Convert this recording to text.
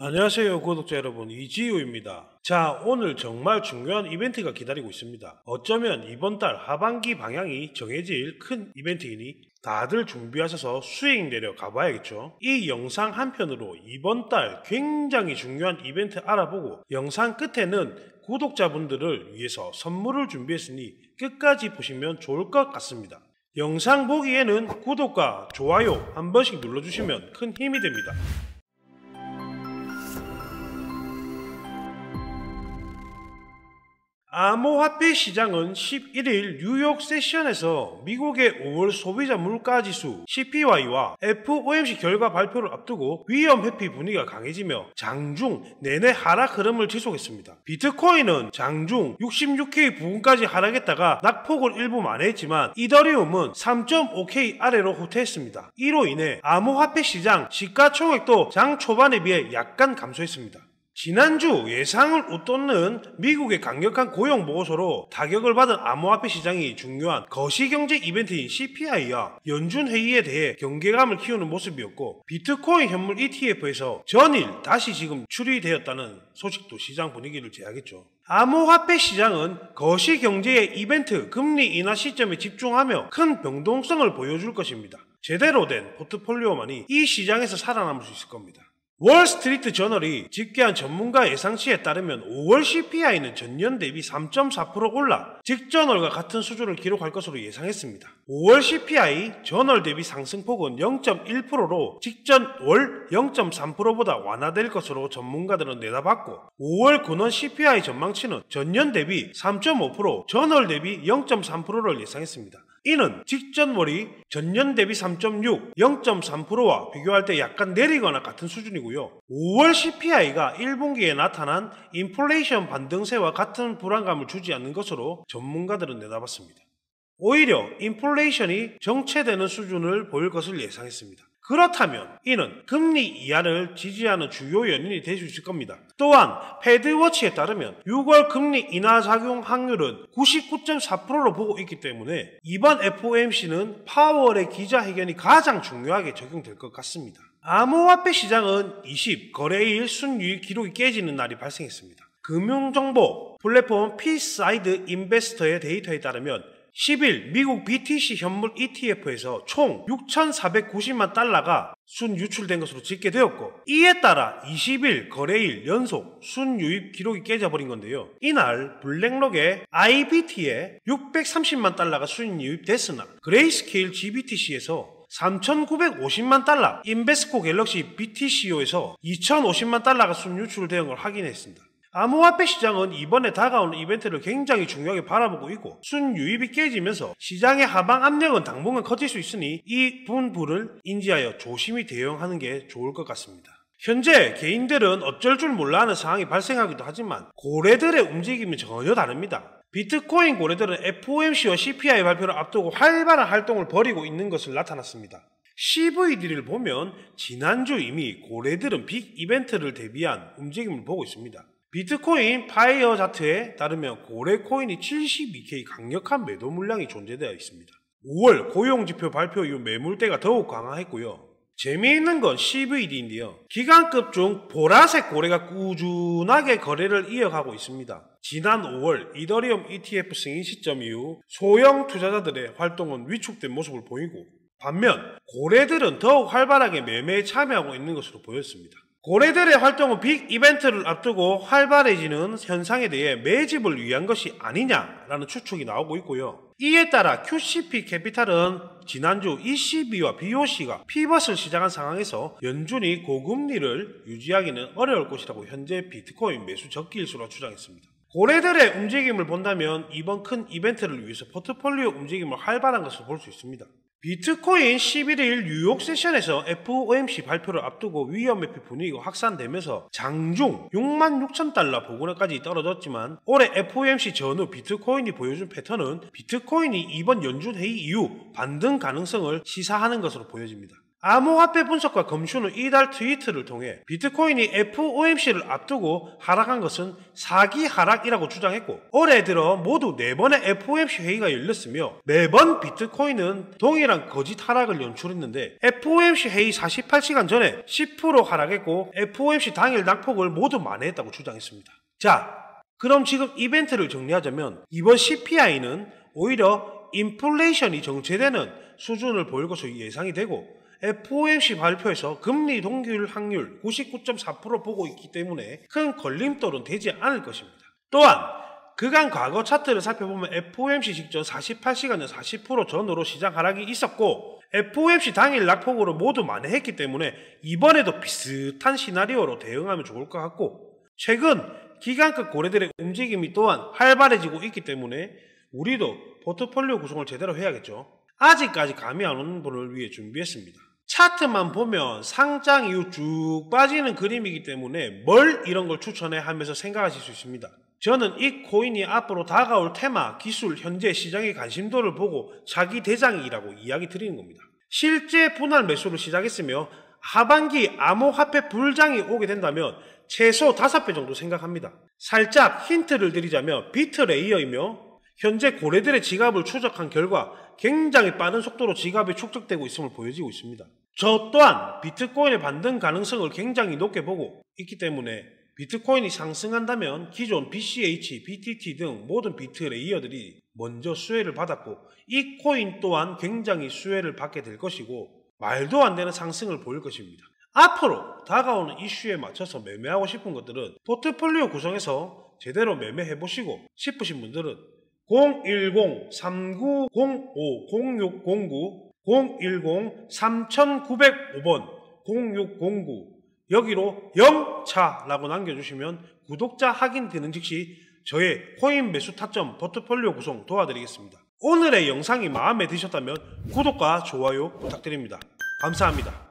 안녕하세요 구독자 여러분, 이지우입니다. 자, 오늘 정말 중요한 이벤트가 기다리고 있습니다. 어쩌면 이번 달 하반기 방향이 정해질 큰 이벤트이니 다들 준비하셔서 수익 내려 가봐야겠죠. 이 영상 한편으로 이번 달 굉장히 중요한 이벤트 알아보고 영상 끝에는 구독자분들을 위해서 선물을 준비했으니 끝까지 보시면 좋을 것 같습니다. 영상 보기에는 구독과 좋아요 한 번씩 눌러주시면 큰 힘이 됩니다. 암호화폐 시장은 11일 뉴욕 세션에서 미국의 5월 소비자 물가지수 CPY와 FOMC 결과 발표를 앞두고 위험 회피 분위기가 강해지며 장중 내내 하락 흐름을 지속했습니다. 비트코인은 장중 66K 부근까지 하락했다가 낙폭을 일부 만회했지만 이더리움은 3.5K 아래로 후퇴했습니다. 이로 인해 암호화폐 시장 시가총액도 장 초반에 비해 약간 감소했습니다. 지난주 예상을 웃돋는 미국의 강력한 고용 보고서로 타격을 받은 암호화폐 시장이 중요한 거시경제 이벤트인 CPI와 연준 회의에 대해 경계감을 키우는 모습이었고, 비트코인 현물 ETF에서 전일 다시 지금 출위되었다는 소식도 시장 분위기를 제약했죠. 암호화폐 시장은 거시경제의 이벤트 금리 인하 시점에 집중하며 큰 변동성을 보여줄 것입니다. 제대로 된 포트폴리오만이 이 시장에서 살아남을 수 있을 겁니다. 월스트리트 저널이 집계한 전문가 예상치에 따르면 5월 CPI는 전년 대비 3.4% 올라 직전월과 같은 수준을 기록할 것으로 예상했습니다. 5월 CPI 전월 대비 상승폭은 0.1%로 직전월 0.3%보다 완화될 것으로 전문가들은 내다봤고, 5월 근원 CPI 전망치는 전년 대비 3.5%, 전월 대비 0.3%를 예상했습니다. 이는 직전월이 전년 대비 3.6, 0.3%와 비교할 때 약간 내리거나 같은 수준이고요. 5월 CPI가 1분기에 나타난 인플레이션 반등세와 같은 불안감을 주지 않는 것으로 전문가들은 내다봤습니다. 오히려 인플레이션이 정체되는 수준을 보일 것을 예상했습니다. 그렇다면 이는 금리 이하를 지지하는 주요 연인이 될 수 있을 겁니다. 또한 패드워치에 따르면 6월 금리 인하 작용 확률은 99.4%로 보고 있기 때문에 이번 FOMC는 파월의 기자회견이 가장 중요하게 적용될 것 같습니다. 암호화폐 시장은 20 거래일 순유입 기록이 깨지는 날이 발생했습니다. 금융정보 플랫폼 피사이드 인베스터의 데이터에 따르면 10일 미국 BTC 현물 ETF에서 총 6,490만 달러가 순유출된 것으로 집계되었고, 이에 따라 20일 거래일 연속 순유입 기록이 깨져버린 건데요. 이날 블랙록의 IBT에 630만 달러가 순유입됐으나 그레이스케일 GBTC에서 3,950만 달러, 인베스코 갤럭시 BTCO에서 2,050만 달러가 순유출된 걸 확인했습니다. 암호화폐 시장은 이번에 다가오는 이벤트를 굉장히 중요하게 바라보고 있고, 순유입이 깨지면서 시장의 하방 압력은 당분간 커질 수 있으니 이 분부를 인지하여 조심히 대응하는 게 좋을 것 같습니다. 현재 개인들은 어쩔 줄 몰라 하는 상황이 발생하기도 하지만 고래들의 움직임은 전혀 다릅니다. 비트코인 고래들은 FOMC와 CPI 발표를 앞두고 활발한 활동을 벌이고 있는 것을 나타났습니다. CVD를 보면 지난주 이미 고래들은 빅 이벤트를 대비한 움직임을 보고 있습니다. 비트코인 파이어 차트에 따르면 고래 코인이 72K 강력한 매도 물량이 존재되어 있습니다. 5월 고용지표 발표 이후 매물대가 더욱 강화했고요. 재미있는 건 CVD인데요. 기관급 중 보라색 고래가 꾸준하게 거래를 이어가고 있습니다. 지난 5월 이더리움 ETF 승인 시점 이후 소형 투자자들의 활동은 위축된 모습을 보이고, 반면 고래들은 더욱 활발하게 매매에 참여하고 있는 것으로 보였습니다. 고래들의 활동은 빅 이벤트를 앞두고 활발해지는 현상에 대해 매집을 위한 것이 아니냐라는 추측이 나오고 있고요. 이에 따라 QCP 캐피탈은 지난주 ECB와 BOC가 피벗을 시작한 상황에서 연준이 고금리를 유지하기는 어려울 것이라고 현재 비트코인 매수 적기일수로 주장했습니다. 고래들의 움직임을 본다면 이번 큰 이벤트를 위해서 포트폴리오 움직임을 활발한 것을 볼 수 있습니다. 비트코인 11일 뉴욕 세션에서 FOMC 발표를 앞두고 위험 회피 분위기가 확산되면서 장중 66,000달러 부근까지 떨어졌지만, 올해 FOMC 전후 비트코인이 보여준 패턴은 비트코인이 이번 연준 회의 이후 반등 가능성을 시사하는 것으로 보여집니다. 암호화폐 분석가 검슈는 이달 트위트를 통해 비트코인이 FOMC를 앞두고 하락한 것은 사기 하락이라고 주장했고, 올해 들어 모두 4번의 FOMC 회의가 열렸으며 매번 비트코인은 동일한 거짓 하락을 연출했는데 FOMC 회의 48시간 전에 10% 하락했고 FOMC 당일 낙폭을 모두 만회했다고 주장했습니다. 자, 그럼 지금 이벤트를 정리하자면 이번 CPI는 오히려 인플레이션이 정체되는 수준을 보일 것으로 예상이 되고, FOMC 발표에서 금리 동결 확률 99.4% 보고 있기 때문에 큰 걸림돌은 되지 않을 것입니다. 또한 그간 과거 차트를 살펴보면 FOMC 직전 48시간 전 40% 전후로 시장 하락이 있었고 FOMC 당일 낙폭으로 모두 만회했기 때문에 이번에도 비슷한 시나리오로 대응하면 좋을 것 같고, 최근 기간급 고래들의 움직임이 또한 활발해지고 있기 때문에 우리도 포트폴리오 구성을 제대로 해야겠죠. 아직까지 감이 안 오는 분을 위해 준비했습니다. 차트만 보면 상장 이후 쭉 빠지는 그림이기 때문에 뭘 이런 걸 추천해 하면서 생각하실 수 있습니다. 저는 이 코인이 앞으로 다가올 테마, 기술, 현재 시장의 관심도를 보고 자기 대장이라고 이야기 드리는 겁니다. 실제 분할 매수를 시작했으며 하반기 암호화폐 불장이 오게 된다면 최소 5배 정도 생각합니다. 살짝 힌트를 드리자면 비트레이어이며 현재 고래들의 지갑을 추적한 결과 굉장히 빠른 속도로 지갑이 축적되고 있음을 보여지고 있습니다. 저 또한 비트코인의 반등 가능성을 굉장히 높게 보고 있기 때문에 비트코인이 상승한다면 기존 BCH, BTT 등 모든 비트레이어들이 먼저 수혜를 받았고 이 코인 또한 굉장히 수혜를 받게 될 것이고 말도 안 되는 상승을 보일 것입니다. 앞으로 다가오는 이슈에 맞춰서 매매하고 싶은 것들은 포트폴리오 구성에서 제대로 매매해보시고 싶으신 분들은 010-3905-0609 010-3905번 0609 여기로 0차라고 남겨주시면 구독자 확인되는 즉시 저의 코인 매수 타점 포트폴리오 구성 도와드리겠습니다. 오늘의 영상이 마음에 드셨다면 구독과 좋아요 부탁드립니다. 감사합니다.